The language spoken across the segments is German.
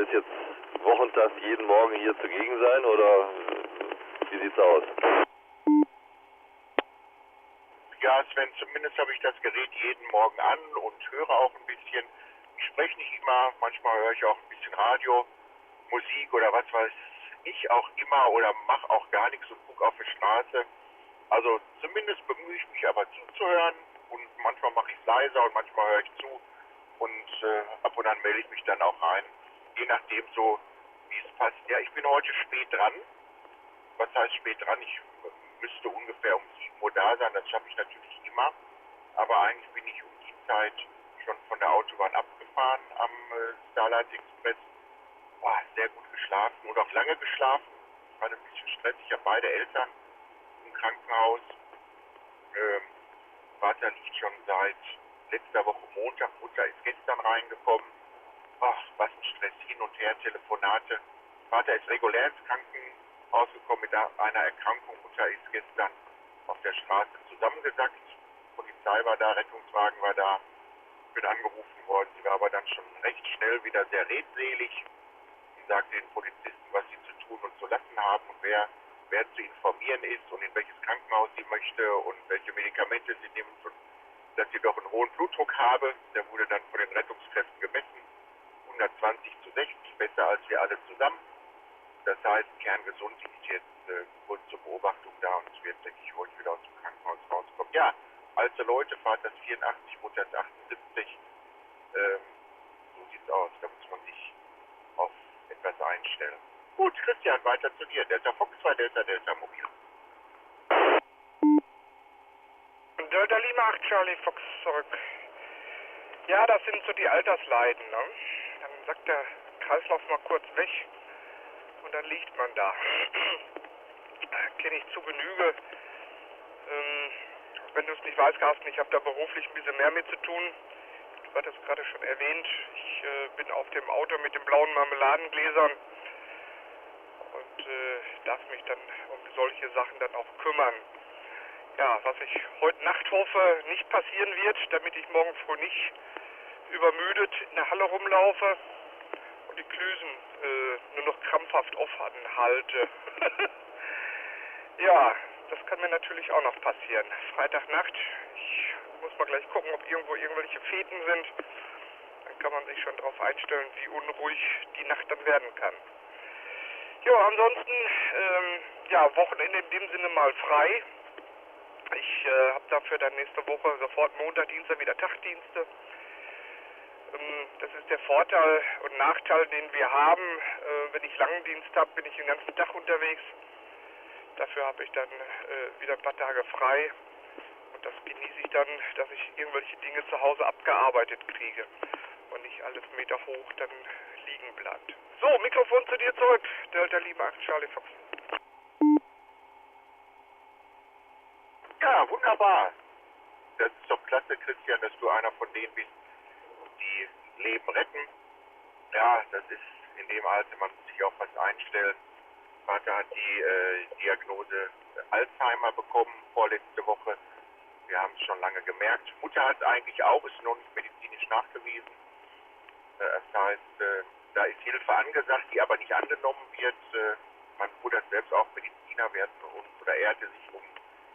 wirst jetzt wochentags jeden Morgen hier zugegen sein oder wie sieht's aus? Ja, Sven, zumindest habe ich das Gerät jeden Morgen an und höre auch ein bisschen. Ich spreche nicht immer, manchmal höre ich auch ein bisschen Radio, Musik oder was weiß ich auch immer oder mache auch gar nichts und gucke auf die Straße. Also zumindest bemühe ich mich aber zuzuhören und manchmal mache ich es leiser und manchmal höre ich zu und ab und an melde ich mich dann auch rein, je nachdem so, wie es passt. Ja, ich bin heute spät dran. Was heißt spät dran? Ich müsste ungefähr um 7 Uhr da sein, das schaffe ich natürlich immer. Aber eigentlich bin ich um die Zeit schon von der Autobahn abgefahren am Sa.08.12.2018. Boah, sehr gut geschlafen und auch lange geschlafen. Ich hatte ein bisschen Stress. Ich habe beide Eltern im Krankenhaus. Vater liegt schon seit letzter Woche Montag. Mutter ist gestern reingekommen. Ach, was ein Stress, hin und her, Telefonate. Vater ist regulär ins Krankenhaus gekommen mit einer Erkrankung. Mutter ist gestern auf der Straße zusammengesackt. Polizei war da, Rettungswagen war da. Ich bin angerufen worden. Sie war aber dann schon recht schnell wieder sehr redselig. Sie sagte den Polizisten, was sie zu tun und zu lassen haben und wer zu informieren ist und in welches Krankenhaus sie möchte und welche Medikamente sie nimmt und dass sie doch einen hohen Blutdruck habe. Der wurde dann von den Rettungskräften gemessen. 120/60, besser als wir alle zusammen. Das heißt, kerngesund, die ist jetzt kurz zur Beobachtung da und es wird, denke ich, heute wieder aus dem Krankenhaus rauskommen. Ja, alte Leute, Vater ist 84, Mutter ist 78. So sieht's aus, da muss man sich auf etwas einstellen. Gut, Christian, weiter zu dir. Delta Fox 2, Delta Mobil. Delta Lima 8 Charlie Fox zurück. Ja, das sind so die Altersleiden, ne? Dann sagt der Kreislauf mal kurz weg und dann liegt man da. Kenne ich zu Genüge. Wenn du es nicht weißt, Carsten, ich habe da beruflich ein bisschen mehr mit zu tun. Du hattest es gerade schon erwähnt. Ich bin auf dem Auto mit den blauen Marmeladengläsern und darf mich dann um solche Sachen dann auch kümmern. Ja, was ich heute Nacht hoffe, nicht passieren wird, damit ich morgen früh nicht übermüdet in der Halle rumlaufe und die Klüsen nur noch krampfhaft offen halte. Ja, das kann mir natürlich auch noch passieren. Freitagnacht, ich muss mal gleich gucken, ob irgendwo irgendwelche Feten sind. Dann kann man sich schon darauf einstellen, wie unruhig die Nacht dann werden kann. Ja, ansonsten, ja, Wochenende in dem Sinne mal frei. Ich habe dafür dann nächste Woche sofort Montag, Dienstag wieder Tagdienste. Das ist der Vorteil und Nachteil, den wir haben. Wenn ich Langdienst habe, bin ich den ganzen Tag unterwegs. Dafür habe ich dann wieder ein paar Tage frei. Und das genieße ich dann, dass ich irgendwelche Dinge zu Hause abgearbeitet kriege. Und nicht alles Meter hoch dann liegen bleibt. So, Mikrofon zu dir zurück. Delta Lima 8 Charlie Fox. Ja, wunderbar. Das ist doch klasse, Christian, dass du einer von denen bist, die Leben retten. Ja, das ist in dem Alter, man muss sich auf was einstellen. Vater hat die Diagnose Alzheimer bekommen vorletzte Woche. Wir haben es schon lange gemerkt. Mutter hat es eigentlich auch, ist noch nicht medizinisch nachgewiesen. Das heißt, da ist Hilfe angesagt, die aber nicht angenommen wird. Mein Bruder ist selbst auch Mediziner, er hatte sich um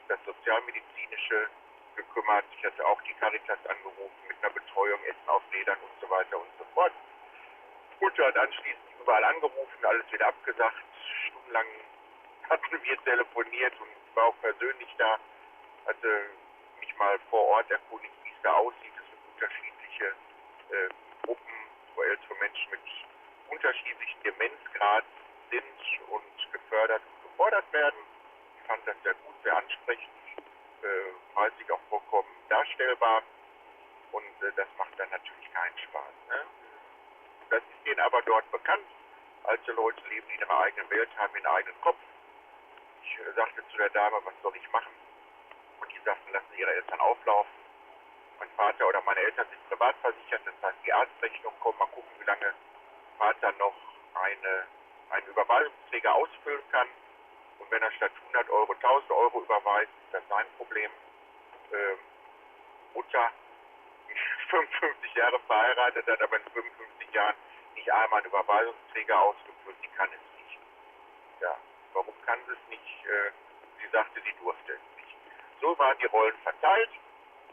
das Sozialmedizinische gekümmert. Ich hatte auch die Caritas angerufen mit einer Betreuung, Essen auf Rädern und so weiter und so fort. Mutter hat anschließend überall angerufen, alles wieder abgesagt. Stundenlang hatten wir telefoniert und ich war auch persönlich da, hatte mich mal vor Ort erkundigt, wie es da aussieht. Es sind unterschiedliche Gruppen, wo ältere Menschen mit unterschiedlichen Demenzgrad sind und gefördert und gefordert werden. Ich fand das sehr gut, sehr ansprechend, preislich auch vollkommen darstellbar und das macht dann natürlich keinen Spaß. Ne? Das ist denen aber dort bekannt. Alte Leute leben in ihrer eigenen Welt, haben ihren eigenen Kopf. Ich sagte zu der Dame, was soll ich machen? Und die sagten, lassen Sie Ihre Eltern auflaufen. Mein Vater oder meine Eltern sind privat versichert, das heißt die Arztrechnung kommt, mal gucken, wie lange Vater noch einen Überweisungsträger ausfüllen kann. Und wenn er statt 100 Euro 1000 Euro überweist, ist das sein Problem. Mutter, 55 Jahre verheiratet, hat aber in 55 Jahren nicht nicht einmal einen Überweisungsträger ausgeführt, sie kann es nicht. Ja, warum kann sie es nicht? Sie sagte, sie durfte es nicht. So waren die Rollen verteilt.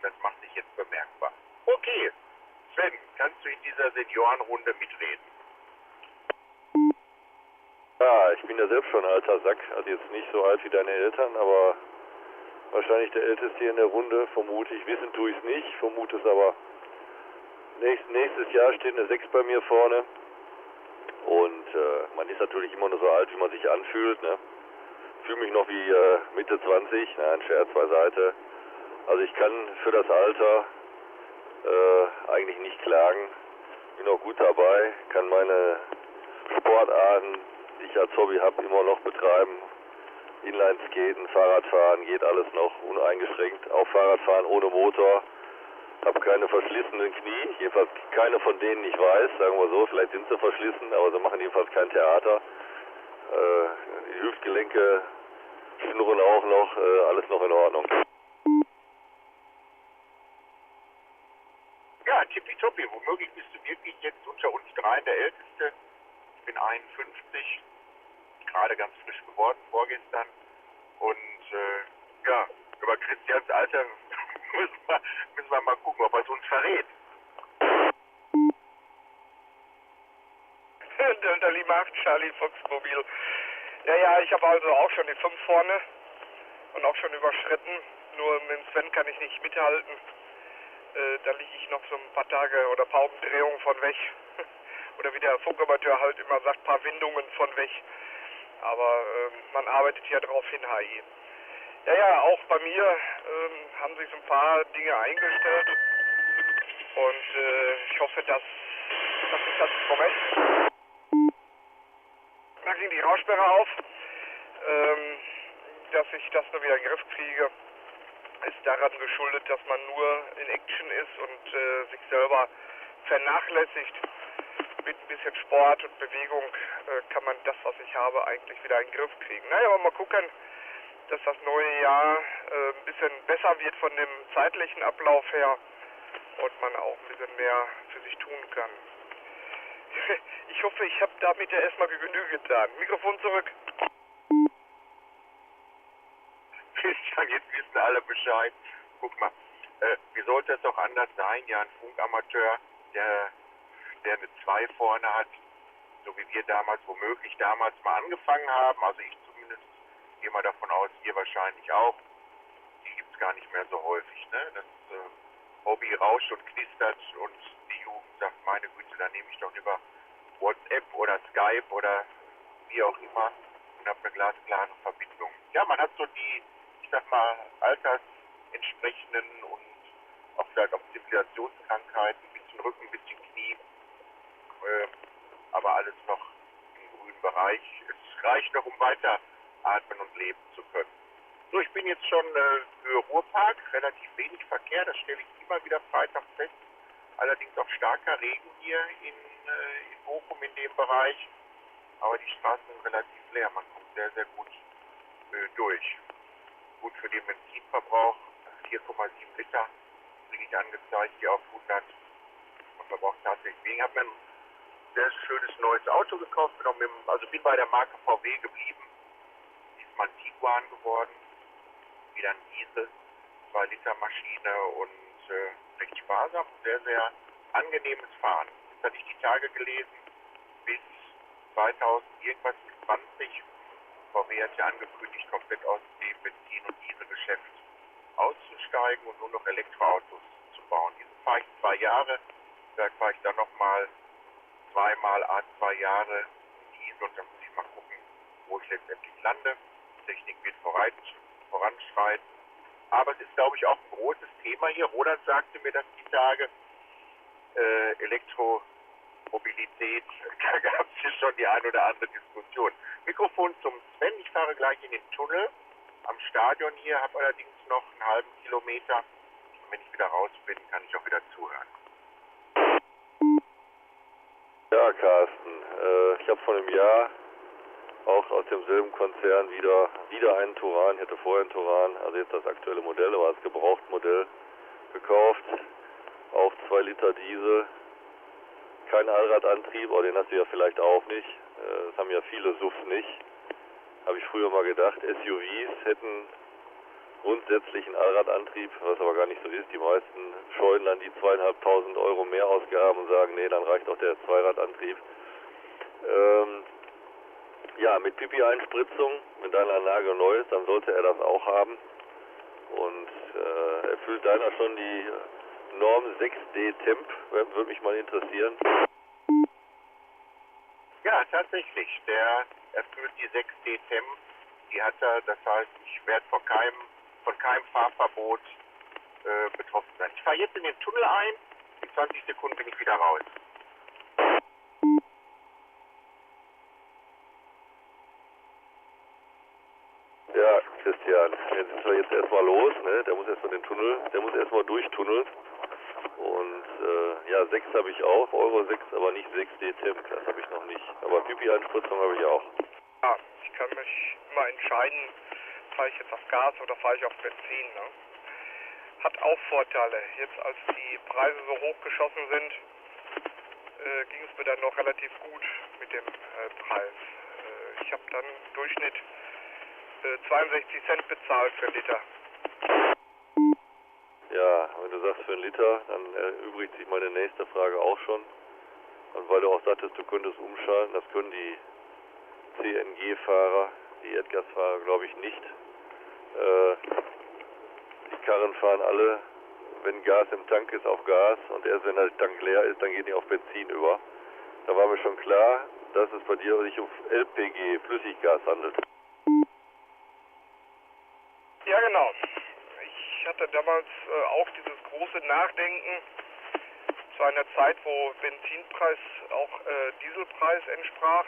Das macht sich jetzt bemerkbar. Okay, Sven, kannst du in dieser Seniorenrunde mitreden? Ja, ich bin ja selbst schon ein alter Sack, also jetzt nicht so alt wie deine Eltern, aber wahrscheinlich der Älteste hier in der Runde, vermute ich. Wissen tue ich es nicht, vermute es aber. Nächstes Jahr steht eine 6 bei mir vorne und man ist natürlich immer nur so alt, wie man sich anfühlt, ne? Fühle mich noch wie Mitte 20, nein, Scherz beiseite. Also ich kann für das Alter eigentlich nicht klagen, bin auch gut dabei, kann meine Sportarten, die ich als Hobby habe, immer noch betreiben. Inlineskaten, Fahrradfahren, geht alles noch uneingeschränkt. Auch Fahrradfahren ohne Motor. Habe keine verschlissenen Knie, jedenfalls keine von denen ich weiß, sagen wir so, vielleicht sind sie verschlissen, aber sie machen jedenfalls kein Theater. Die Hüftgelenke schnurren auch noch, alles noch in Ordnung. Ja, tippitoppi, womöglich bist du wirklich jetzt unter uns dreien der Älteste. Ich bin 51, gerade ganz frisch geworden vorgestern. Und ja, über Christians Alter müssen wir mal gucken, ob er es uns verrät. Delta Lima 8, Charlie Foxmobil. Ja, ich habe also auch schon die 5 vorne und auch schon überschritten. Nur mit dem Sven kann ich nicht mithalten. Da liege ich noch so ein paar Tage oder ein paar Umdrehungen von weg. Oder wie der Funkamateur halt immer sagt, ein paar Windungen von weg. Aber man arbeitet ja drauf hin, HI. Ja, auch bei mir haben sich so ein paar Dinge eingestellt. Und ich hoffe, dass ich das Moment. Da ging die Raussperre auf. Dass ich das nur wieder in den Griff kriege, ist daran geschuldet, dass man nur in Action ist und sich selber vernachlässigt. Mit ein bisschen Sport und Bewegung kann man das, was ich habe, eigentlich wieder in den Griff kriegen. Naja, aber mal gucken, dass das neue Jahr ein bisschen besser wird von dem zeitlichen Ablauf her und man auch ein bisschen mehr für sich tun kann. Ich hoffe, ich habe damit ja erstmal Genüge getan. Mikrofon zurück. Christian, jetzt wissen alle Bescheid. Guck mal, wie sollte es auch anders sein? Ja, ein Funkamateur, der eine 2 vorne hat, so wie wir womöglich damals mal angefangen haben. Also ich zumindest gehe mal davon aus, ihr wahrscheinlich auch. Die gibt es gar nicht mehr so häufig, ne? Das Hobby rauscht und knistert und die Jugend sagt, meine Güte, dann nehme ich doch lieber WhatsApp oder Skype oder wie auch immer und habe eine glasklare Verbindung. Ja, man hat so die, ich sag mal, altersentsprechenden und auch vielleicht auch Zivilisationskrankheiten, ein bisschen Rücken, ein bisschen Knie, aber alles noch im grünen Bereich. Es reicht noch, um weiter atmen und leben zu können. So, ich bin jetzt schon für Ruhrpark, relativ wenig Verkehr, das stelle ich immer wieder freitags fest. Allerdings auch starker Regen hier in Bochum in dem Bereich. Aber die Straßen sind relativ leer, man kommt sehr, sehr gut durch. Gut für den Benzinverbrauch, 4,7 Liter kriege ich angezeigt hier auf 100. Man verbraucht tatsächlich weniger. Ich habe mir ein sehr schönes neues Auto gekauft, bin bei der Marke VW geblieben. Diesmal ein Tiguan geworden, wieder ein Diesel, 2 Liter Maschine und recht sparsam, sehr, sehr angenehmes Fahren. Jetzt hatte ich die Tage gelesen, bis 2020. VW hat ja angekündigt, komplett aus dem Benzin- und Dieselgeschäft auszusteigen und nur noch Elektroautos zu bauen. Diese fahre ich 2 Jahre, vielleicht fahre ich dann nochmal zweimal 2 Jahre Diesel und dann muss ich mal gucken, wo ich letztendlich lande. Die Technik wird voranschreiten. Aber es ist, glaube ich, auch ein großes Thema hier. Roland sagte mir das die Tage, Elektromobilität, da gab es hier schon die ein oder andere Diskussion. Mikrofon zum Sven, ich fahre gleich in den Tunnel am Stadion hier, habe allerdings noch einen halben Kilometer. Und wenn ich wieder raus bin, kann ich auch wieder zuhören. Ja, Carsten, ich habe vor einem Jahr auch aus demselben Konzern wieder einen Touran, hätte vorher einen Touran, also jetzt das aktuelle Modell, aber das Gebrauchtmodell gekauft, auch 2 Liter Diesel, keinen Allradantrieb, aber den hast du ja vielleicht auch nicht. Das haben ja viele SUVs nicht. Habe ich früher mal gedacht, SUVs hätten grundsätzlich einen Allradantrieb, was aber gar nicht so ist. Die meisten scheuen dann die 2.500 Euro mehr Ausgaben und sagen, nee, dann reicht auch der Zweiradantrieb. Ja, mit Pipi-Einspritzung, wenn deine Anlage neu ist, dann sollte er das auch haben. Und erfüllt deiner schon die Norm 6D Temp, würde mich mal interessieren. Ja, tatsächlich. Der erfüllt die 6D Temp. Die hat er, das heißt, ich werde von keinem Fahrverbot betroffen sein. Ich fahre jetzt in den Tunnel ein. In 20 Sekunden bin ich wieder raus. Ja, Christian, jetzt sind wir jetzt erstmal los, ne? Der muss erstmal durchtunneln. Und ja, 6 habe ich auch, Euro 6, aber nicht 6D Temp, das habe ich noch nicht. Aber Pipi-Einspritzung habe ich auch. Ja, ich kann mich immer entscheiden, fahre ich jetzt auf Gas oder fahre ich auf Benzin. Ne? Hat auch Vorteile. Jetzt als die Preise so hochgeschossen sind, ging es mir dann noch relativ gut mit dem Preis. Ich habe dann im Durchschnitt 62 Cent bezahlt für einen Liter. Ja, wenn du sagst für einen Liter, dann erübrigt sich meine nächste Frage auch schon. Und weil du auch sagtest, du könntest umschalten, das können die CNG-Fahrer, die Erdgasfahrer, glaube ich, nicht. Die Karren fahren alle, wenn Gas im Tank ist, auf Gas und erst wenn der Tank leer ist, dann gehen die auf Benzin über. Da war mir schon klar, dass es bei dir sich um LPG, Flüssiggas handelt. Ja, genau. Ich hatte damals auch dieses große Nachdenken zu einer Zeit, wo Benzinpreis auch Dieselpreis entsprach.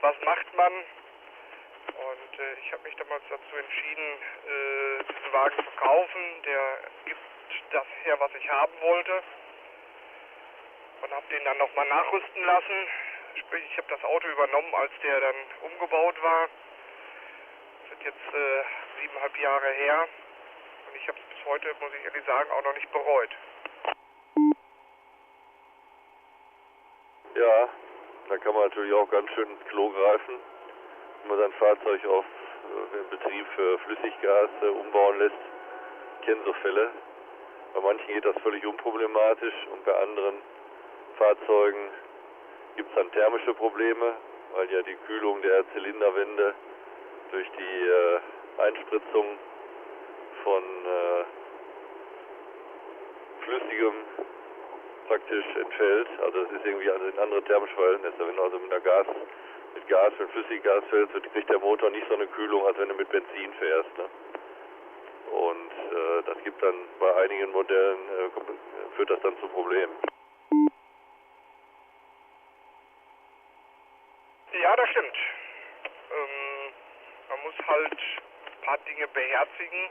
Was macht man? Und ich habe mich damals dazu entschieden, diesen Wagen zu kaufen. Der gibt das her, was ich haben wollte. Und habe den dann nochmal nachrüsten lassen. Sprich, ich habe das Auto übernommen, als der dann umgebaut war. Das sind jetzt 7,5 Jahre her. Und ich habe es bis heute, muss ich ehrlich sagen, auch noch nicht bereut. Ja, da kann man natürlich auch ganz schön ins Klo greifen, wenn man sein Fahrzeug auf den Betrieb für Flüssiggas umbauen lässt. Ich kenne so Fälle. Bei manchen geht das völlig unproblematisch und bei anderen Fahrzeugen gibt es dann thermische Probleme, weil ja die Kühlung der Zylinderwände durch die Einspritzung von Flüssigem praktisch entfällt. Also es ist irgendwie ein andere thermische Verhältnisse. Wenn du also mit Flüssiggas fährst, kriegt der Motor nicht so eine Kühlung, als wenn du mit Benzin fährst. Ne? Und das gibt dann bei einigen Modellen, führt das dann zu Problemen. Ja, das stimmt. Man muss halt ein paar Dinge beherzigen.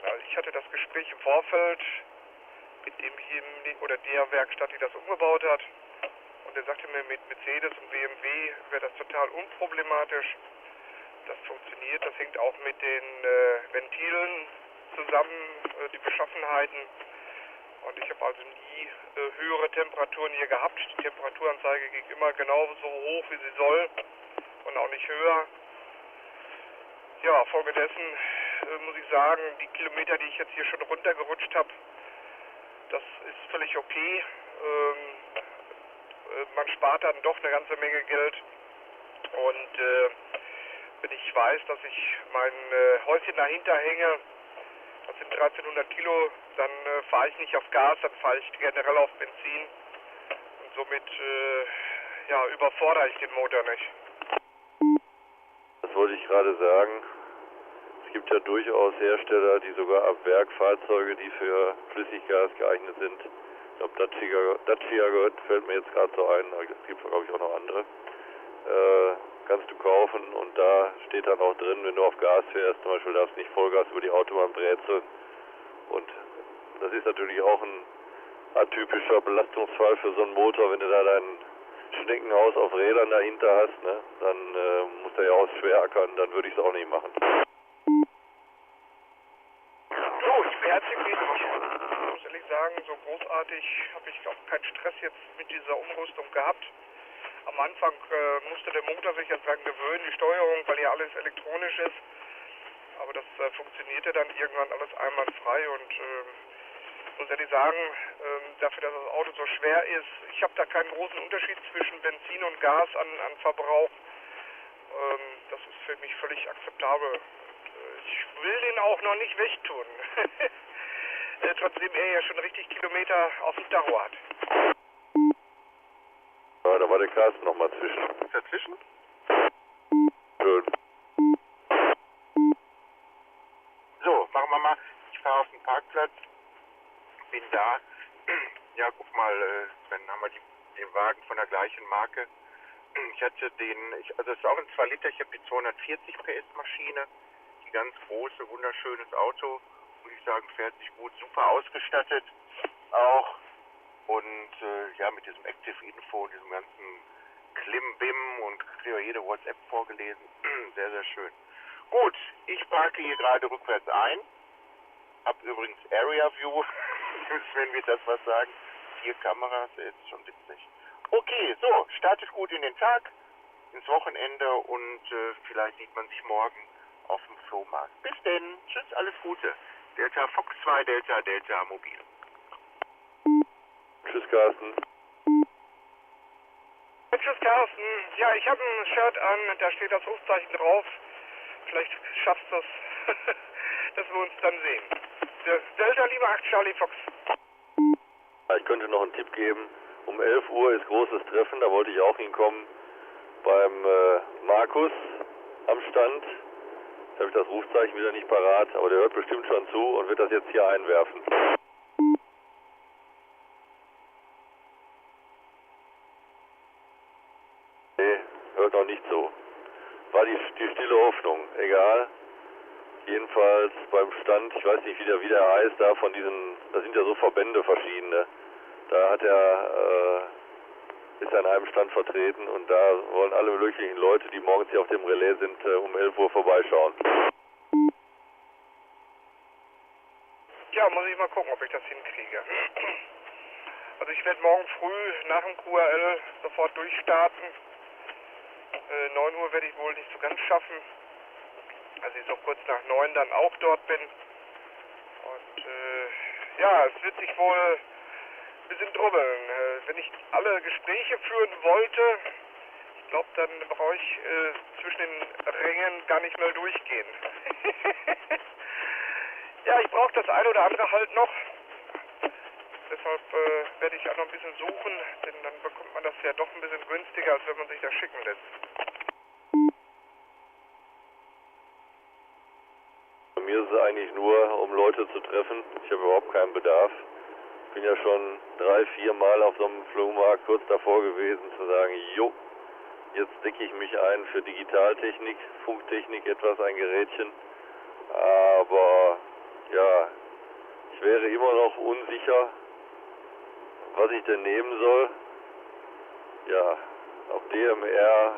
Also ich hatte das Gespräch im Vorfeld mit der Werkstatt, die das umgebaut hat. Und er sagte mir, mit Mercedes und BMW wäre das total unproblematisch. Das funktioniert, das hängt auch mit den Ventilen zusammen, die Beschaffenheiten. Und ich habe also nie höhere Temperaturen hier gehabt. Die Temperaturanzeige ging immer genauso hoch, wie sie soll und auch nicht höher. Ja, folgedessen muss ich sagen, die Kilometer, die ich jetzt hier schon runtergerutscht habe, das ist völlig okay. Man spart dann doch eine ganze Menge Geld. Und wenn ich weiß, dass ich mein Häuschen dahinter hänge, das sind 1300 Kilo, dann fahre ich nicht auf Gas, dann fahre ich generell auf Benzin. Und somit überfordere ich den Motor nicht. Das wollte ich gerade sagen. Es gibt ja durchaus Hersteller, die sogar ab Werk Fahrzeuge, die für Flüssiggas geeignet sind. Ich glaube, Dacia gehört, fällt mir jetzt gerade so ein, aber es gibt, glaube ich, auch noch andere. Kannst du kaufen und da steht dann auch drin, wenn du auf Gas fährst, zum Beispiel darfst du nicht Vollgas über die Autobahn brezeln. Und das ist natürlich auch ein atypischer Belastungsfall für so einen Motor, wenn du da dein Schneckenhaus auf Rädern dahinter hast, ne? Dann muss der ja auch schwer ackern, dann würde ich es auch nicht machen. So, ich beherzige mich, ich muss ehrlich sagen, so großartig, habe ich auch keinen Stress jetzt mit dieser Umrüstung gehabt. Am Anfang musste der Motor sich jetzt dran gewöhnen, die Steuerung, weil ja alles elektronisch ist. Aber das funktionierte dann irgendwann alles einwandfrei und muss ehrlich sagen, dafür, dass das Auto so schwer ist, ich habe da keinen großen Unterschied zwischen Benzin und Gas an Verbrauch. Das ist für mich völlig akzeptabel. Ich will den auch noch nicht wegtun. Trotzdem er ja schon richtig Kilometer auf dem Tacho hat. Ja, da war der Carsten noch mal zwischen. Dazwischen? Schön. So, machen wir mal. Ich fahre auf den Parkplatz. Bin da. Ja, guck mal, dann haben wir den Wagen von der gleichen Marke. Ich hatte also es ist auch ein 2 Liter, ich habe die 240 PS Maschine. Die ganz große, wunderschönes Auto. Muss ich sagen, fährt sich gut, super ausgestattet auch. Und ja, mit diesem Active Info, diesem ganzen Klimbim und kriege ja jede WhatsApp vorgelesen. Sehr, sehr schön. Gut, ich parke hier gerade rückwärts ein. Hab übrigens Area View, wenn wir das was sagen. 4 Kameras, ist schon witzig. Okay, so, startet gut in den Tag, ins Wochenende und vielleicht sieht man sich morgen auf dem Flohmarkt. Bis denn, tschüss, alles Gute. Delta Fox 2, Delta, Delta Mobil. Tschüss, Carsten. Tschüss, Carsten. Ja, ich habe ein Shirt an, da steht das Rufzeichen drauf. Vielleicht schaffst du es, dass wir uns dann sehen. Delta Lima 8 Charlie Fox. Ich könnte noch einen Tipp geben. Um 11 Uhr ist großes Treffen, da wollte ich auch hinkommen. Beim Markus am Stand. Jetzt habe ich das Rufzeichen wieder nicht parat, aber der hört bestimmt schon zu und wird das jetzt hier einwerfen. Nee, hört noch nicht so. War die stille Hoffnung, egal. Jedenfalls beim Stand, ich weiß nicht, wie der heißt, da von diesen, da sind ja so Verbände verschiedene. Da hat ist er an einem Stand vertreten und da wollen alle möglichen Leute, die morgens hier auf dem Relais sind, um 11 Uhr vorbeischauen. Ja, muss ich mal gucken, ob ich das hinkriege. Also ich werde morgen früh nach dem QRL sofort durchstarten. 9 Uhr werde ich wohl nicht so ganz schaffen. Also ich so kurz nach 9 dann auch dort bin. Und ja, es wird sich wohl ein bisschen drubbeln. Wenn ich alle Gespräche führen wollte, ich glaube, dann brauche ich zwischen den Rängen gar nicht mehr durchgehen. Ja, ich brauche das eine oder andere halt noch. Deshalb werde ich auch noch ein bisschen suchen, denn dann bekommt man das ja doch ein bisschen günstiger, als wenn man sich das schicken lässt. Bei mir ist es eigentlich nur, um Leute zu treffen. Ich habe überhaupt keinen Bedarf. Ich bin ja schon 3-4 Mal auf so einem Flohmarkt kurz davor gewesen, zu sagen, jo, jetzt decke ich mich ein für Digitaltechnik, Funktechnik, etwas, ein Gerätchen. Aber ja, ich wäre immer noch unsicher, was ich denn nehmen soll. Ja, ob DMR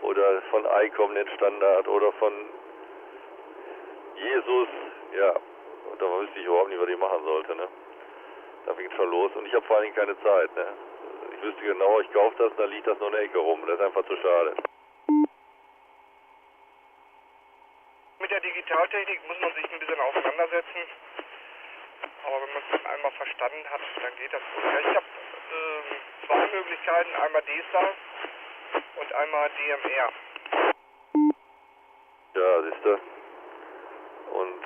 oder von ICOM-Net Standard oder von Jesus, ja, und da wüsste ich überhaupt nicht, was ich machen sollte, ne? Da fängt schon los und ich habe vor allen Dingen keine Zeit, ne? Ich wüsste genau, ich kaufe das, dann liegt das nur in der Ecke rum, das ist einfach zu schade. Mit der Digitaltechnik muss man sich ein bisschen auseinandersetzen, aber wenn man es dann einmal verstanden hat, dann geht das gut. Ja, ich habe 2 Möglichkeiten, einmal DSA und einmal DMR. Ja, siehst du. Und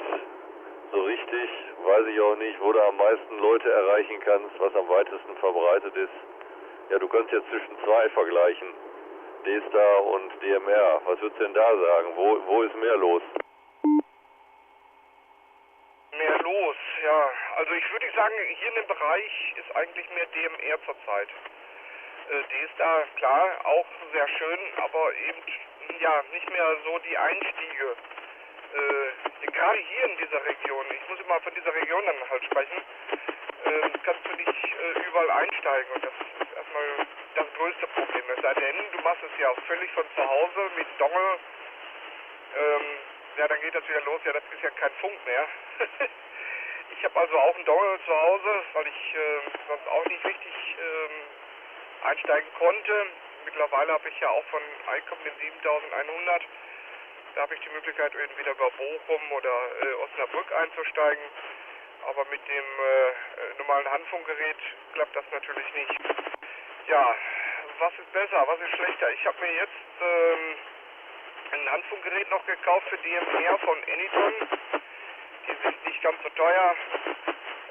so richtig weiß ich auch nicht, wo du am meisten Leute erreichen kannst, was am weitesten verbreitet ist. Ja, du kannst jetzt zwischen 2 vergleichen, D-Star und DMR. Was würdest du denn da sagen? Wo ist mehr los? Mehr los, ja. Also ich würde sagen, hier in dem Bereich ist eigentlich mehr DMR zurzeit. D-Star, klar, auch sehr schön, aber eben ja nicht mehr so die Einstiege. Gerade hier in dieser Region, ich muss immer von dieser Region dann halt sprechen, kannst du nicht überall einsteigen und das ist erstmal das größte Problem. Es sei denn, du machst es ja völlig von zu Hause mit Dongle, ja dann geht das wieder los, ja das ist ja kein Funk mehr. Ich habe also auch einen Dongle zu Hause, weil ich sonst auch nicht richtig einsteigen konnte. Mittlerweile habe ich ja auch von Icom den 7100. Da habe ich die Möglichkeit, entweder über Bochum oder Osnabrück einzusteigen. Aber mit dem normalen Handfunkgerät klappt das natürlich nicht. Ja, was ist besser, was ist schlechter? Ich habe mir jetzt ein Handfunkgerät noch gekauft für DMR von Anyton. Die sind nicht ganz so teuer.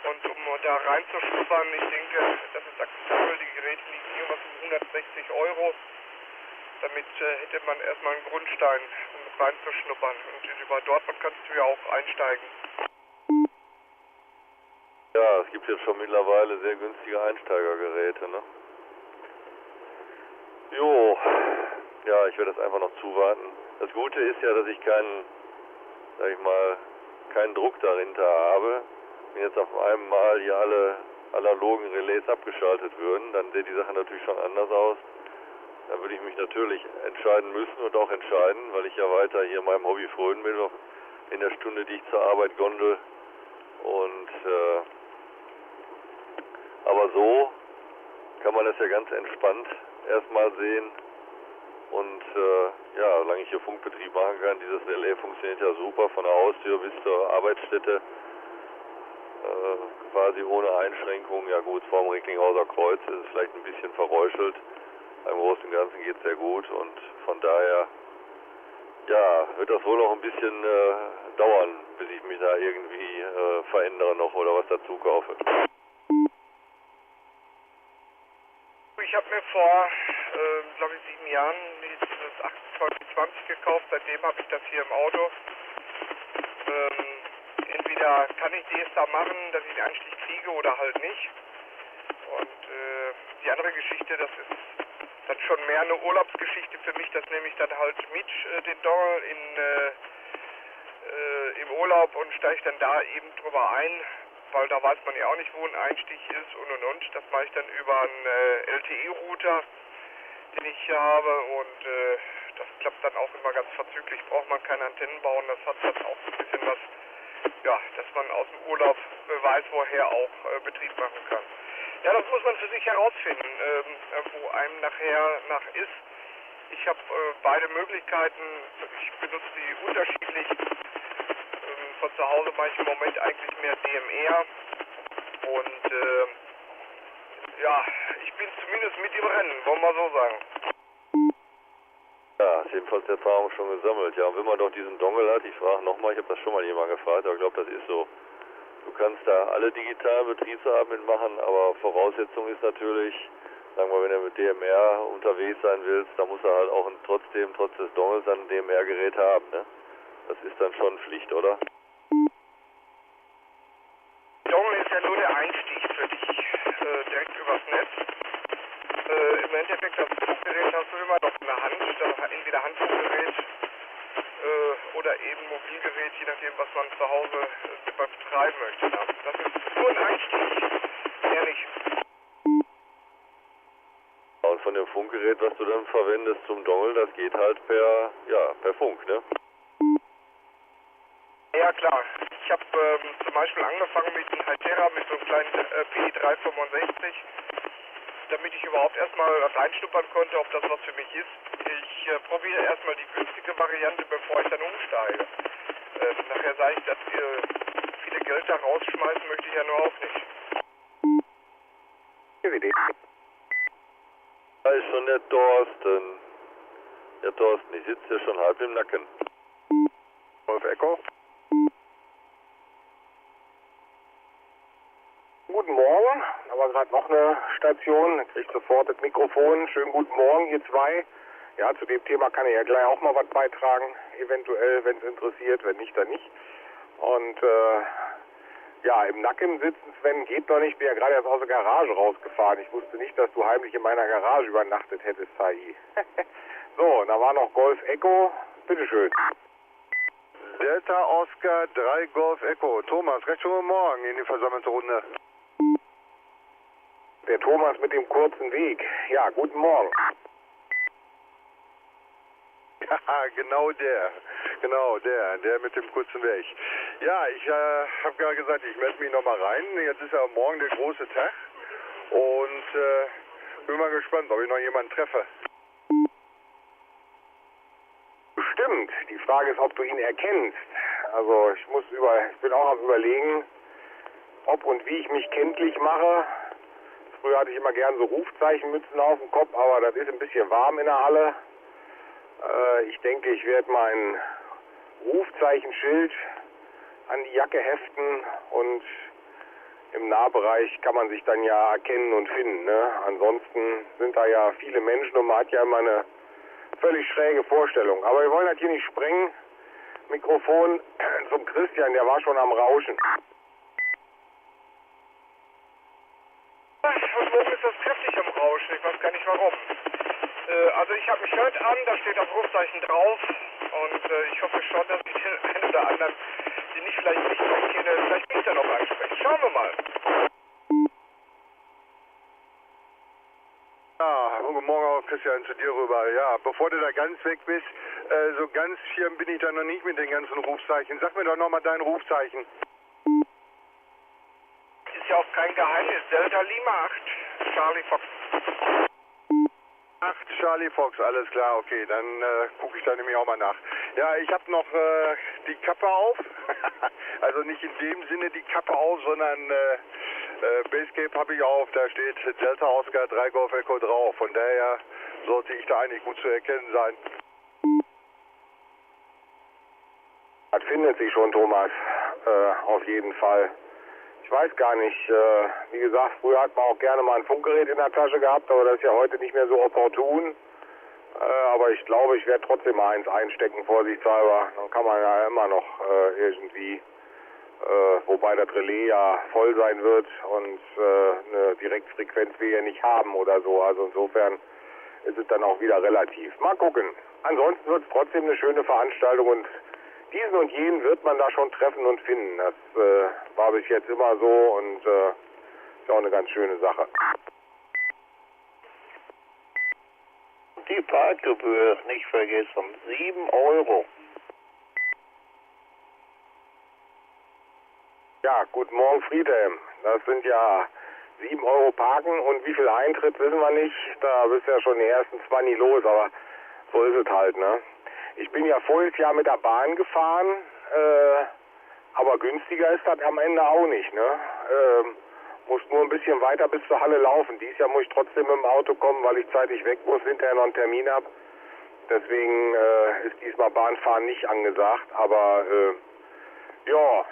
Und um da reinzuschnuppern, ich denke, das ist akzeptabel. Die Geräte liegen irgendwas um 160 Euro. Damit hätte man erstmal einen Grundstein, um reinzuschnuppern. Und über Dortmund kannst du ja auch einsteigen. Ja, es gibt jetzt schon mittlerweile sehr günstige Einsteigergeräte, ne? Jo, ja, ich werde das einfach noch zuwarten. Das Gute ist ja, dass ich keinen, sag ich mal, keinen Druck dahinter habe. Wenn jetzt auf einem Mal hier alle analogen Relais abgeschaltet würden, dann sähe die Sache natürlich schon anders aus. Da würde ich mich natürlich entscheiden müssen und auch entscheiden, weil ich ja weiter hier meinem Hobby frönen will, noch in der Stunde, die ich zur Arbeit gondel. Und aber so kann man das ja ganz entspannt erstmal sehen. Und ja, solange ich hier Funkbetrieb machen kann, dieses Relais funktioniert ja super von der Haustür bis zur Arbeitsstätte. Quasi ohne Einschränkungen. Ja gut, vorm Recklinghauser Kreuz ist es vielleicht ein bisschen verräuschelt. Im Großen und Ganzen geht es sehr gut und von daher, ja, wird das wohl noch ein bisschen dauern, bis ich mich da irgendwie verändere noch oder was dazu kaufe. Ich habe mir vor, glaube ich, 7 Jahren dieses 2820 gekauft. Seitdem habe ich das hier im Auto. Entweder kann ich DSA machen, dass ich den Einstieg kriege oder halt nicht. Und die andere Geschichte, das ist dann schon mehr eine Urlaubsgeschichte für mich. Das nehme ich dann halt mit, den Dongle im Urlaub und steige dann da eben drüber ein. Weil da weiß man ja auch nicht, wo ein Einstieg ist und. Das mache ich dann über einen LTE-Router, den ich hier habe und das klappt dann auch immer ganz verzüglich. Braucht man keine Antennen bauen, das hat dann auch so ein bisschen was, ja, dass man aus dem Urlaub weiß, woher auch Betrieb machen kann. Ja, das muss man für sich herausfinden, wo einem nachher nach ist. Ich habe beide Möglichkeiten, ich benutze die unterschiedlich. Von zu Hause mache ich im Moment eigentlich mehr DMR und ja, ich bin zumindest mit im Rennen, wollen wir so sagen. Ja, ist jedenfalls Erfahrung schon gesammelt. Ja, und wenn man doch diesen Dongle hat, ich frage nochmal, ich habe das schon mal jemand gefragt, aber ich glaube, das ist so. Du kannst da alle digitalen Betriebsarten mitmachen, aber Voraussetzung ist natürlich, sagen wir, wenn du mit DMR unterwegs sein willst, dann muss er halt auch trotzdem, trotz des Dongles, ein DMR-Gerät haben, ne? Das ist dann schon Pflicht, oder? Dongle ist ja nur der Einstieg für dich, direkt übers Netz. Im Endeffekt, das Funkgerät hast du immer noch in der Hand, das entweder Handfunkgerät oder eben Mobilgerät, je nachdem, was man zu Hause betreiben möchte. Das ist nur ein Einstieg, mehr nicht. Und von dem Funkgerät, was du dann verwendest zum Dongle, das geht halt per Funk, ne? Ja klar, ich habe zum Beispiel angefangen mit einem Hytera, mit so einem kleinen PI365, damit ich überhaupt erstmal reinschnuppern konnte, ob das was für mich ist. Ich probiere erstmal die günstige Variante, bevor ich dann umsteige. Nachher sage ich, dass wir viele Geld da rausschmeißen, möchte ich ja nur auch nicht. Da ist schon der Thorsten. Der Thorsten, ich sitze hier schon halb im Nacken. Golf Echo. Guten Morgen, da war gerade noch eine Station, jetzt kriegt sofort das Mikrofon. Schönen guten Morgen, ihr zwei. Ja, zu dem Thema kann ich ja gleich auch mal was beitragen, eventuell, wenn es interessiert, wenn nicht, dann nicht. Und ja, im Nacken sitzen, Sven, geht noch nicht, ich bin ja gerade erst aus der Garage rausgefahren. Ich wusste nicht, dass du heimlich in meiner Garage übernachtet hättest, Sai. So, da war noch Golf Echo, bitteschön. Delta Oscar 3 Golf Echo. Thomas, recht schönen Morgen in die versammelte Runde. Der Thomas mit dem kurzen Weg. Ja, guten Morgen. Ja, genau der. Genau, der mit dem kurzen Weg. Ja, ich habe gerade gesagt, ich melde mich nochmal rein. Jetzt ist ja morgen der große Tag. Und bin mal gespannt, ob ich noch jemanden treffe. Bestimmt. Die Frage ist, ob du ihn erkennst. Also ich bin auch am Überlegen, ob und wie ich mich kenntlich mache. Früher hatte ich immer gern so Rufzeichenmützen auf dem Kopf, aber das ist ein bisschen warm in der Halle. Ich denke, ich werde mein Rufzeichenschild an die Jacke heften und im Nahbereich kann man sich dann ja erkennen und finden. Ne? Ansonsten sind da ja viele Menschen und man hat ja immer eine völlig schräge Vorstellung. Aber wir wollen das hier nicht sprengen. Mikrofon zum Christian, der war schon am Rauschen. Heute Morgen ist das kräftig am Rauschen, ich weiß gar nicht warum. Also ich habe ein Shirt an, da steht das Rufzeichen drauf und ich hoffe schon, dass ich den einen oder anderen, den ich vielleicht nicht kenne, vielleicht nicht dann noch anspreche. Schauen wir mal. Ja, guten Morgen auch, Christian, zu dir rüber. Ja, bevor du da ganz weg bist, so ganz firm bin ich da noch nicht mit den ganzen Rufzeichen. Sag mir doch nochmal dein Rufzeichen. Ist ja auch kein Geheimnis. Delta Lima 8, Charlie Fox. 8 Charlie Fox, alles klar, okay, dann gucke ich da nämlich auch mal nach. Ja, ich habe noch die Kappe auf, also nicht in dem Sinne die Kappe auf, sondern Basecape habe ich auf, da steht Delta Oscar 3 Golf Echo drauf, von daher sollte ich da eigentlich gut zu erkennen sein. Das findet sich schon, Thomas, auf jeden Fall. Ich weiß gar nicht, wie gesagt, früher hat man auch gerne mal ein Funkgerät in der Tasche gehabt, aber das ist ja heute nicht mehr so opportun. Aber ich glaube, ich werde trotzdem mal eins einstecken, vorsichtshalber. Dann kann man ja immer noch irgendwie, wobei das Relais ja voll sein wird und eine Direktfrequenz wir ja nicht haben oder so. Also insofern ist es dann auch wieder relativ. Mal gucken. Ansonsten wird es trotzdem eine schöne Veranstaltung und diesen und jenen wird man da schon treffen und finden. Das war bis jetzt immer so und ist auch eine ganz schöne Sache. Die Parkgebühr nicht vergessen, 7 Euro. Ja, guten Morgen Friedhelm. Das sind ja 7 Euro Parken und wie viel Eintritt wissen wir nicht. Da bist ja schon die ersten 20 los, aber so ist es halt, ne? Ich bin ja voriges Jahr mit der Bahn gefahren, aber günstiger ist das am Ende auch nicht, ne? Muss nur ein bisschen weiter bis zur Halle laufen. Dieses Jahr muss ich trotzdem mit dem Auto kommen, weil ich zeitig weg muss, hinterher noch einen Termin habe. Deswegen ist diesmal Bahnfahren nicht angesagt, aber ja,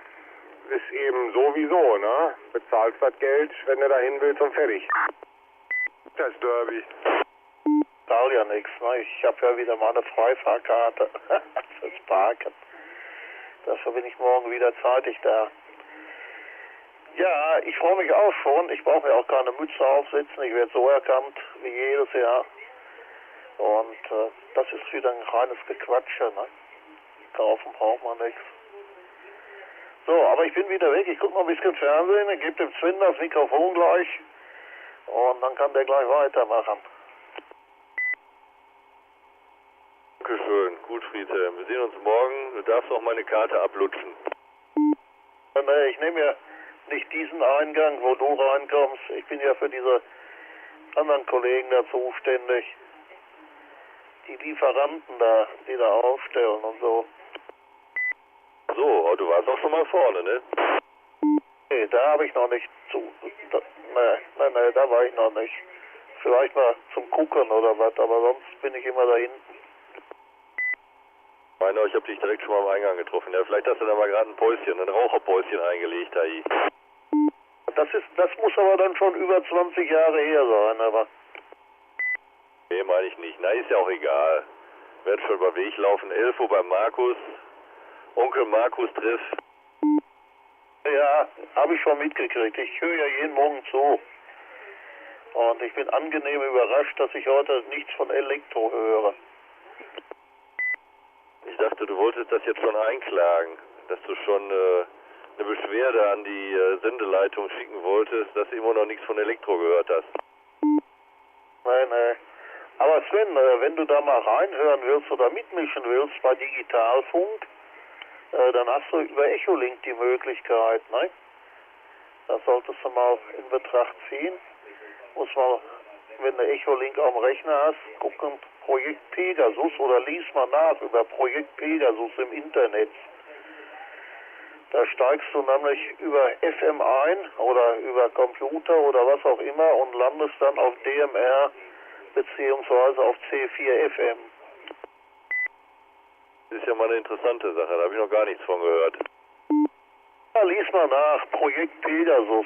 ist eben sowieso, ne? Bezahlst das Geld, wenn du dahin willst und fertig. Das Derby. Zahl ja nichts, ne? Ich habe ja wieder mal eine Freifahrkarte fürs Parken. Dafür bin ich morgen wieder zeitig da. Ja, ich freue mich auch schon. Ich brauche mir auch keine Mütze aufsetzen. Ich werde so erkannt wie jedes Jahr. Und das ist wieder ein reines Gequatsche, ne? Kaufen braucht man nichts. So, aber ich bin wieder weg. Ich gucke noch ein bisschen Fernsehen. Ich gebe dem Sven das Mikrofon gleich. Und dann kann der gleich weitermachen. Dankeschön. Gut, Friedhelm. Wir sehen uns morgen. Du darfst auch meine Karte ablutschen. Nee, ich nehme ja nicht diesen Eingang, wo du reinkommst. Ich bin ja für diese anderen Kollegen da zuständig. Die Lieferanten da, die da aufstellen und so. So, aber du warst auch schon mal vorne, ne? Nee, da habe ich noch nicht Nee, da war ich noch nicht. Vielleicht mal zum Gucken oder was, aber sonst bin ich immer da hinten. Ich meine, ich habe dich direkt schon mal am Eingang getroffen. Ja, vielleicht hast du da mal gerade ein Raucherpäuschen eingelegt, Hai. Das muss aber dann schon über 20 Jahre her sein, aber... Nee, meine ich nicht. Na, ist ja auch egal. Werd schon über Weg laufen. 11 Uhr beim Markus. Onkel Markus trifft. Ja, habe ich schon mitgekriegt. Ich höre ja jeden Morgen zu. Und ich bin angenehm überrascht, dass ich heute nichts von Elektro höre. Ich dachte, du wolltest das jetzt schon einklagen. Dass du schon eine Beschwerde an die Sendeleitung schicken wolltest, dass du immer noch nichts von Elektro gehört hast. Nee. Aber Sven, wenn du da mal reinhören willst oder mitmischen willst bei Digitalfunk, dann hast du über Echolink die Möglichkeit, ne? Das solltest du mal in Betracht ziehen. Muss mal, wenn du Echolink am Rechner hast, gucken, Projekt Pegasus oder lies mal nach über Projekt Pegasus im Internet. Da steigst du nämlich über FM ein oder über Computer oder was auch immer und landest dann auf DMR beziehungsweise auf C4 FM. Das ist ja mal eine interessante Sache, da habe ich noch gar nichts von gehört. Ja, lies mal nach, Projekt Pegasus.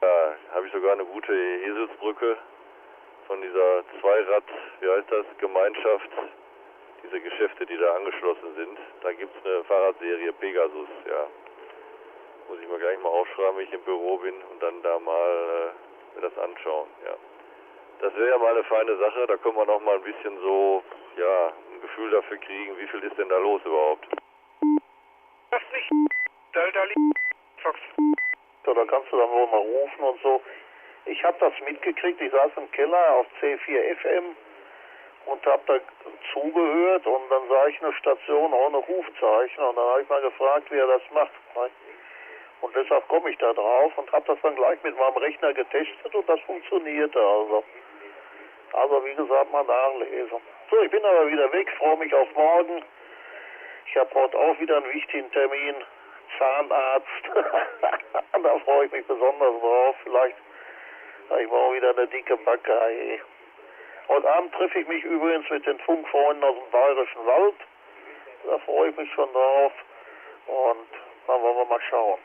Ja, habe ich sogar eine gute Eselsbrücke von dieser Zweirad, wie heißt das, Gemeinschaft, diese Geschäfte, die da angeschlossen sind. Da gibt es eine Fahrradserie Pegasus, ja. Muss ich mal gleich mal aufschreiben, wenn ich im Büro bin und dann da mal mir das anschauen, ja. Das wäre ja mal eine feine Sache, da können wir noch mal ein bisschen so, ja, ein Gefühl dafür kriegen, wie viel ist denn da los überhaupt. Das nicht. Da liegt Fox. So, da kannst du dann wohl mal rufen und so. Ich habe das mitgekriegt, ich saß im Keller auf C4 FM und habe da zugehört und dann sah ich eine Station ohne Rufzeichen und dann habe ich mal gefragt, wie er das macht. Und deshalb komme ich da drauf und habe das dann gleich mit meinem Rechner getestet und das funktionierte also. Also wie gesagt, mal nachlesen. So, ich bin aber wieder weg, freue mich auf morgen. Ich habe heute auch wieder einen wichtigen Termin, Zahnarzt. Da freue ich mich besonders drauf. Vielleicht habe ich morgen wieder eine dicke Backe. Hey. Heute Abend treffe ich mich übrigens mit den Funkfreunden aus dem Bayerischen Wald. Da freue ich mich schon drauf. Und dann wollen wir mal schauen.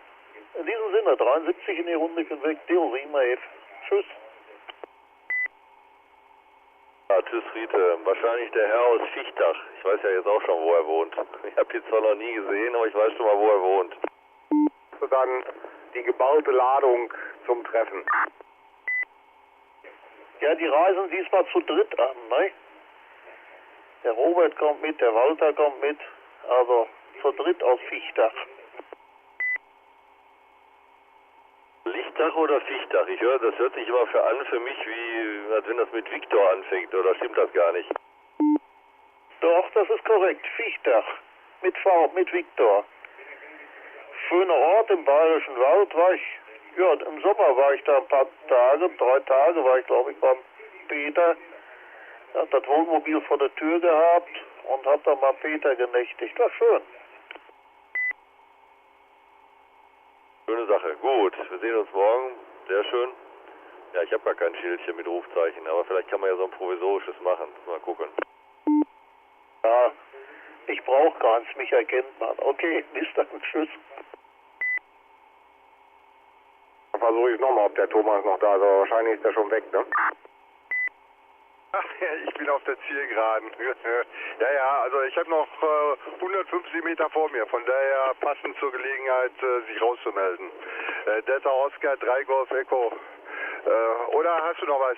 In diesem Sinne, 73 in die Runde, ich bin weg. Deal, 7F. Tschüss. Ja, tschüss Riete. Wahrscheinlich der Herr aus Fichtach. Ich weiß ja jetzt auch schon, wo er wohnt. Ich habe ihn zwar noch nie gesehen, aber ich weiß schon mal, wo er wohnt. So, dann die geballte Ladung zum Treffen. Ja, die reisen diesmal zu dritt an, ne? Der Robert kommt mit, der Walter kommt mit. Also zu dritt aus Fichtach. Lichtach oder Fichtach? Ich höre, das hört sich immer für mich wie, als wenn das mit Viktor anfängt, oder stimmt das gar nicht? Doch, das ist korrekt. Fichtach. Mit V, mit Viktor. Schöner Ort im Bayerischen Wald war ich, ja, im Sommer war ich da ein paar Tage, 3 Tage war ich, glaube ich, beim Peter. Er hat das Wohnmobil vor der Tür gehabt und hat dann beim Peter genächtigt. War schön. Schöne Sache. Gut, wir sehen uns morgen. Sehr schön. Ja, ich habe gar kein Schildchen mit Rufzeichen, aber vielleicht kann man ja so ein provisorisches machen. Mal gucken. Ja, ich brauche keins, mich erkennt man. Okay, bis dann, tschüss. Dann versuche ich nochmal, ob der Thomas noch da ist, aber wahrscheinlich ist er schon weg, ne? Ach ja, ich bin auf der Zielgeraden. Ja, also ich habe noch 150 Meter vor mir, von daher passend zur Gelegenheit, sich rauszumelden. Delta Oscar, 3 Golf Echo. Oder hast du noch was?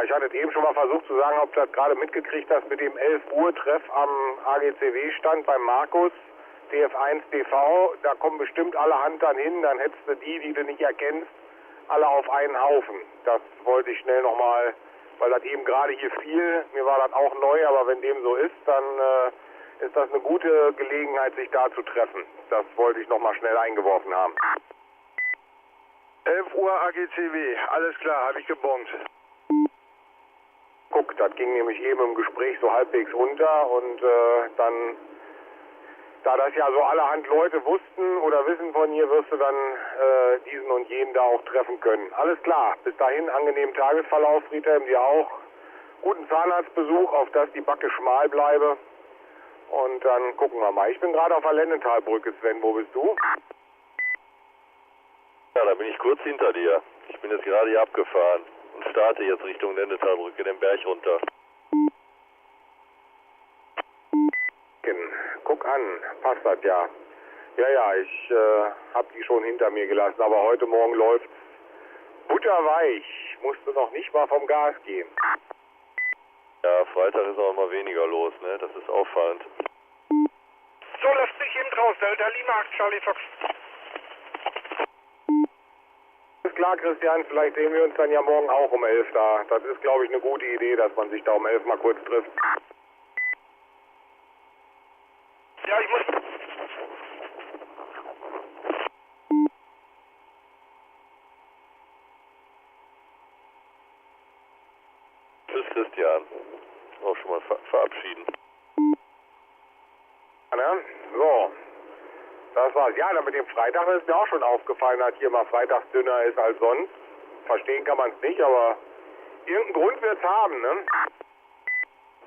Ich hatte eben schon mal versucht zu sagen, ob du das gerade mitgekriegt hast mit dem 11 Uhr Treff am AGCW-Stand beim Markus, DF1 TV. Da kommen bestimmt allerhand dann hin, dann hättest du die du nicht erkennst, alle auf einen Haufen. Das wollte ich schnell nochmal, weil das eben gerade hier fiel. Mir war das auch neu, aber wenn dem so ist, dann ist das eine gute Gelegenheit, sich da zu treffen. Das wollte ich nochmal schnell eingeworfen haben. 11 Uhr AGCW, alles klar, habe ich gebongt. Guck, das ging nämlich eben im Gespräch so halbwegs unter und dann, da das ja so allerhand Leute wussten oder wissen von hier, wirst du dann diesen und jenen da auch treffen können. Alles klar, bis dahin angenehmen Tagesverlauf, Friedhelm, dir auch. Guten Zahnarztbesuch, auf dass die Backe schmal bleibe. Und dann gucken wir mal. Ich bin gerade auf der Lendentalbrücke, Sven, wo bist du? Ja, da bin ich kurz hinter dir. Ich bin jetzt gerade hier abgefahren und starte jetzt Richtung Lendentalbrücke, den Berg runter. Guck an, passt das ja. Ja, ich hab die schon hinter mir gelassen, aber heute Morgen läuft's butterweich. Musste noch nicht mal vom Gas gehen. Ja, Freitag ist auch mal weniger los, ne? Das ist auffallend. So, lasst mich eben raus. Delta Lima 8 Charlie Fox. Alles klar, Christian, vielleicht sehen wir uns dann ja morgen auch um 11 da. Das ist, glaube ich, eine gute Idee, dass man sich da um 11 mal kurz trifft. Ja, ich muss... Tschüss, Christian. Auch schon mal verabschieden. Ne? So, das war's. Ja, dann mit dem Freitag ist mir auch schon aufgefallen, dass hier mal freitags dünner ist als sonst. Verstehen kann man es nicht, aber irgendeinen Grund wird es haben, ne?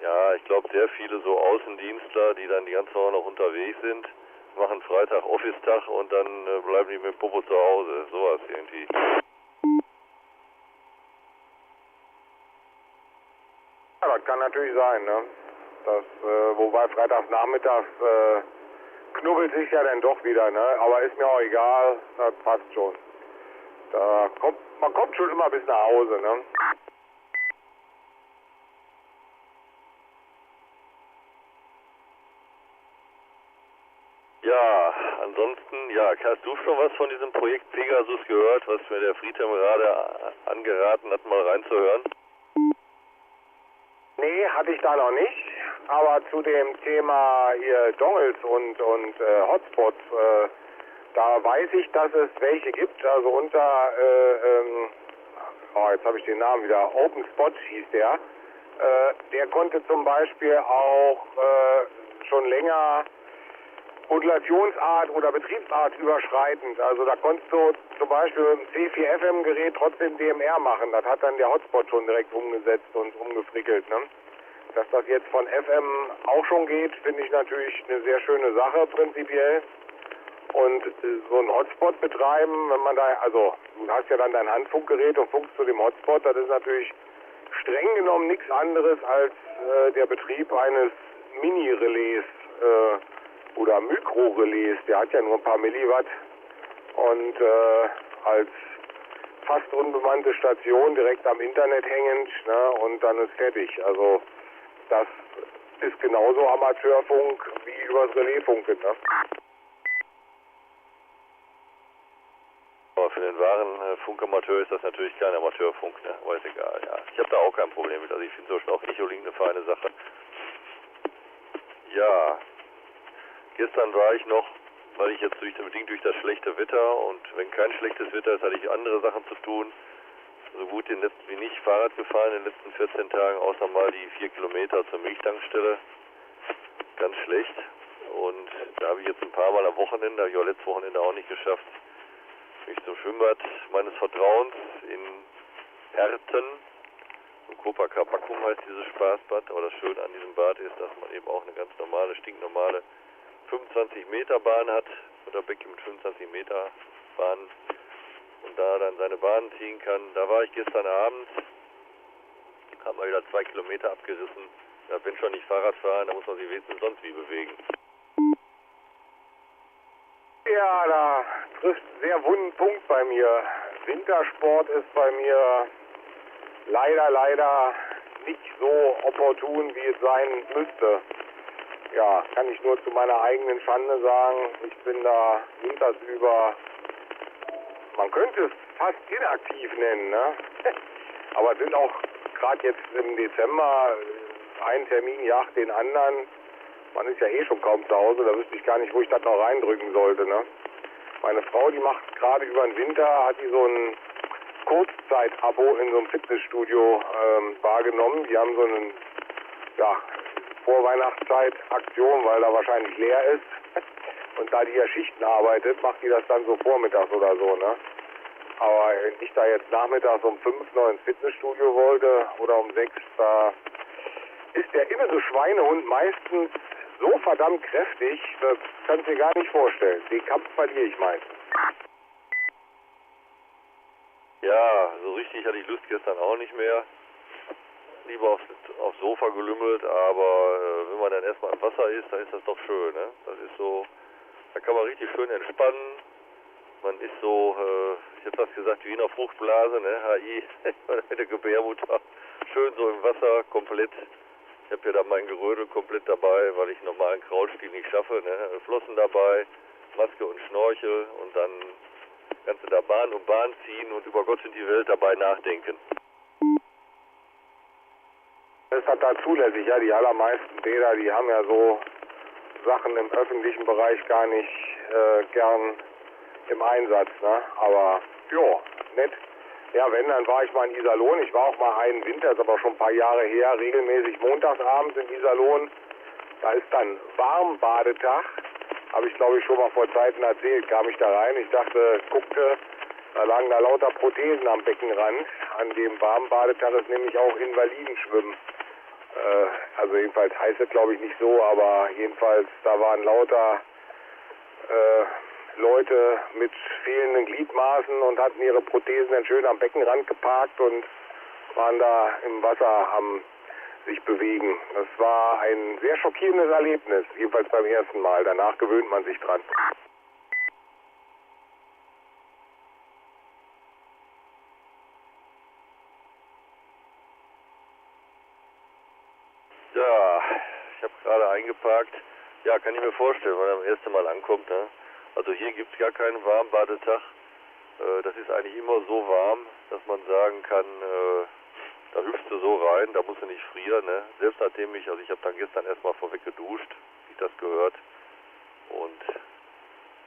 Ja, ich glaube, sehr viele so Außendienstler, die dann die ganze Woche noch unterwegs sind, machen Freitag Office-Tag und dann bleiben die mit dem Popo zu Hause. Sowas irgendwie. Ja, das kann natürlich sein, ne? Das, wobei freitags nachmittags knubbelt sich ja dann doch wieder, ne? Aber ist mir auch egal, das passt schon. Man kommt schon immer bis nach Hause, ne? Ja, ansonsten, ja, hast du schon was von diesem Projekt Pegasus gehört, was mir der Friedhelm gerade angeraten hat, mal reinzuhören? Nee, hatte ich da noch nicht. Aber zu dem Thema hier Dongles und Hotspots, da weiß ich, dass es welche gibt. Also unter, jetzt habe ich den Namen wieder, OpenSpot hieß der. Der konnte zum Beispiel auch schon länger Modulationsart oder Betriebsart überschreitend. Also da konntest du zum Beispiel mit dem C4FM-Gerät trotzdem DMR machen. Das hat dann der Hotspot schon direkt umgesetzt und umgefrickelt, ne? Dass das jetzt von FM auch schon geht, finde ich natürlich eine sehr schöne Sache prinzipiell. Und so einen Hotspot betreiben, wenn man da, also du hast ja dann dein Handfunkgerät und funkst zu dem Hotspot, das ist natürlich streng genommen nichts anderes als der Betrieb eines Mini-Relais oder Mikrorelais. Der hat ja nur ein paar Milliwatt und als fast unbemannte Station direkt am Internet hängend, ne, und dann ist fertig. Also das ist genauso Amateurfunk wie übers Relaisfunken, ne? Aber für den wahren Funkamateur ist das natürlich kein Amateurfunk, ne? Aber ist egal, ja. Ich habe da auch kein Problem mit. Also ich finde so auch Echolink eine feine Sache. Ja, gestern war ich noch, weil ich jetzt bedingt durch das schlechte Wetter und wenn kein schlechtes Wetter ist, hatte ich andere Sachen zu tun. So gut wie nicht Fahrrad gefahren in den letzten 14 Tagen, außer mal die 4 Kilometer zur Milchtankstelle. Ganz schlecht. Und da habe ich jetzt ein paar Mal am Wochenende, habe ich auch letztes Wochenende auch nicht geschafft, mich zum Schwimmbad meines Vertrauens in Herten, im Copacabana heißt dieses Spaßbad, aber das Schöne an diesem Bad ist, dass man eben auch eine ganz normale, stinknormale 25 Meter Bahn hat, oder Becken mit 25 Meter Bahn und da dann seine Bahn ziehen kann. Da war ich gestern Abend, haben wir wieder 2 Kilometer abgerissen. Ja, wenn schon nicht Fahrrad fahren, dann muss man sich wenigstens sonst wie bewegen. Ja, da trifft einen sehr wunden Punkt bei mir. Wintersport ist bei mir leider nicht so opportun, wie es sein müsste. Ja, kann ich nur zu meiner eigenen Schande sagen. Ich bin da wintersüber, man könnte es fast inaktiv nennen, ne? Aber sind auch gerade jetzt im Dezember ein Termin jagt den anderen. Man ist ja eh schon kaum zu Hause, da wüsste ich gar nicht, wo ich das noch reindrücken sollte, ne? Meine Frau, die macht gerade über den Winter, hat die so ein Kurzzeit-Abo in so einem Fitnessstudio wahrgenommen. Die haben so einen, ja, Vorweihnachtszeit-Aktion, weil da wahrscheinlich leer ist. Und da die ja Schichten arbeitet, macht die das dann so vormittags oder so, ne? Aber wenn ich da jetzt nachmittags um 5 noch ins Fitnessstudio wollte oder um 6, da ist der innere Schweinehund meistens so verdammt kräftig, das kannst du dir gar nicht vorstellen. Den Kampf verliere ich meistens. Ja, so richtig hatte ich Lust gestern auch nicht mehr. Lieber aufs Sofa gelümmelt, aber wenn man dann erstmal im Wasser ist, dann ist das doch schön, ne? Das ist so, da kann man richtig schön entspannen. Man ist so, ich hätte fast gesagt, wie in einer Fruchtblase, ne? HI, mit der Gebärmutter. Schön so im Wasser, komplett. Ich habe ja da mein Gerödel komplett dabei, weil ich normalen Kraulstil nicht schaffe, ne? Flossen dabei, Maske und Schnorchel und dann Kannst du da Bahn um Bahn ziehen und über Gott und die Welt dabei nachdenken. Ist das da zulässig? Ja, die allermeisten Bäder, die haben ja so Sachen im öffentlichen Bereich gar nicht gern im Einsatz, ne? Aber, jo, nett. Ja, wenn, dann war ich mal in Iserlohn. Ich war auch mal einen Winter, ist aber schon ein paar Jahre her, regelmäßig montagsabends in Iserlohn. Da ist dann Warmbadetag. Habe ich, glaube ich, schon mal vor Zeiten erzählt. Kam ich da rein. Ich dachte, guckte, da lagen da lauter Prothesen am Beckenrand. An dem Warmbadetag ist nämlich auch Invalidenschwimmen. Also jedenfalls heißt es, glaube ich, nicht so, aber jedenfalls, da waren lauter Leute mit fehlenden Gliedmaßen und hatten ihre Prothesen dann schön am Beckenrand geparkt und waren da im Wasser am sich bewegen. Das war ein sehr schockierendes Erlebnis, jedenfalls beim ersten Mal. Danach gewöhnt man sich dran. Ja, ich habe gerade eingeparkt. Ja, kann ich mir vorstellen, wenn man das erste Mal ankommt, ne? Also hier gibt es gar keinen Warmbadetag. Das ist eigentlich immer so warm, dass man sagen kann, da hüpfst du so rein, da musst du nicht frieren, ne? Selbst nachdem ich habe dann gestern erstmal vorweg geduscht, wie das gehört, und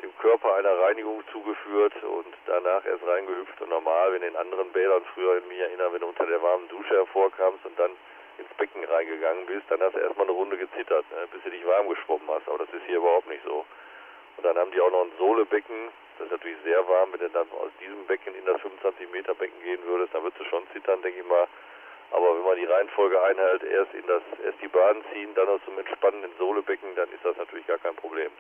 dem Körper einer Reinigung zugeführt und danach erst reingehüpft. Und normal, wenn in anderen Bädern früher, in mich erinnern, wenn du unter der warmen Dusche hervorkamst und dann ins Becken reingegangen bist, dann hast du erstmal eine Runde gezittert, ne? Bis du dich warm geschwommen hast. Aber das ist hier überhaupt nicht so. Und dann haben die auch noch ein Sohlebecken. Das ist natürlich sehr warm. Wenn du dann aus diesem Becken in das 25 Meter Becken gehen würdest, dann würdest du schon zittern, denke ich mal. Aber wenn man die Reihenfolge einhält, erst die Bahn ziehen, dann noch zum Entspannen ins Sohlebecken, dann ist das natürlich gar kein Problem.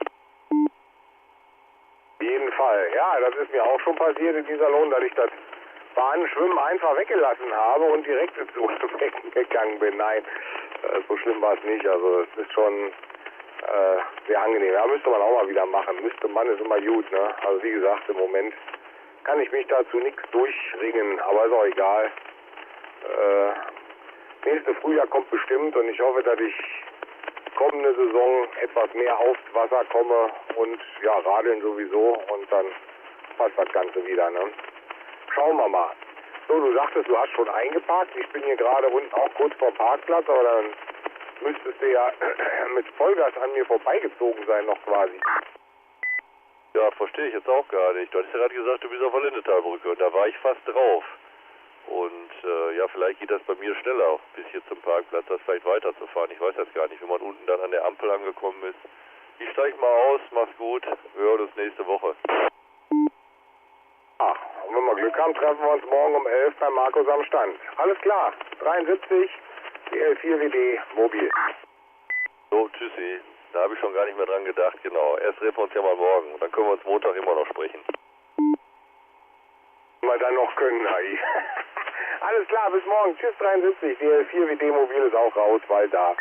Auf jeden Fall. Ja, das ist mir auch schon passiert in Iserlohn, dass ich das Bahnenschwimmen einfach weggelassen habe und direkt ins Sohlebecken gegangen bin. Nein, so schlimm war es nicht. Also es ist schon sehr angenehm. Ja, müsste man auch mal wieder machen. Müsste man, ist immer gut, ne? Also wie gesagt, im Moment kann ich mich dazu nichts durchringen, aber ist auch egal. Nächste Frühjahr kommt bestimmt und ich hoffe, dass ich kommende Saison etwas mehr aufs Wasser komme und ja, radeln sowieso und dann passt das Ganze wieder, ne? Schauen wir mal. So, du sagtest, du hast schon eingeparkt. Ich bin hier gerade unten auch kurz vor Parkplatz, aber dann müsstest du ja mit Vollgas an mir vorbeigezogen sein noch quasi. Ja, verstehe ich jetzt auch gar nicht. Du hattest ja gerade gesagt, du bist auf der Lindetalbrücke und da war ich fast drauf. Und ja, vielleicht geht das bei mir schneller, bis hier zum Parkplatz, das vielleicht weiterzufahren. Ich weiß das gar nicht, wenn man unten dann an der Ampel angekommen ist. Ich steig mal aus, mach's gut, wir hören uns nächste Woche. Ah, und wenn wir Glück haben, treffen wir uns morgen um 11 bei Markus am Stand. Alles klar, 73, DL4WD, mobil. So, tschüssi. Da habe ich schon gar nicht mehr dran gedacht, genau. Erst treffen wir uns ja mal morgen und dann können wir uns Montag immer noch sprechen. Mal dann noch können, Hai. Alles klar, bis morgen. Tschüss 73, DL4WD, mobil ist auch raus, bald da.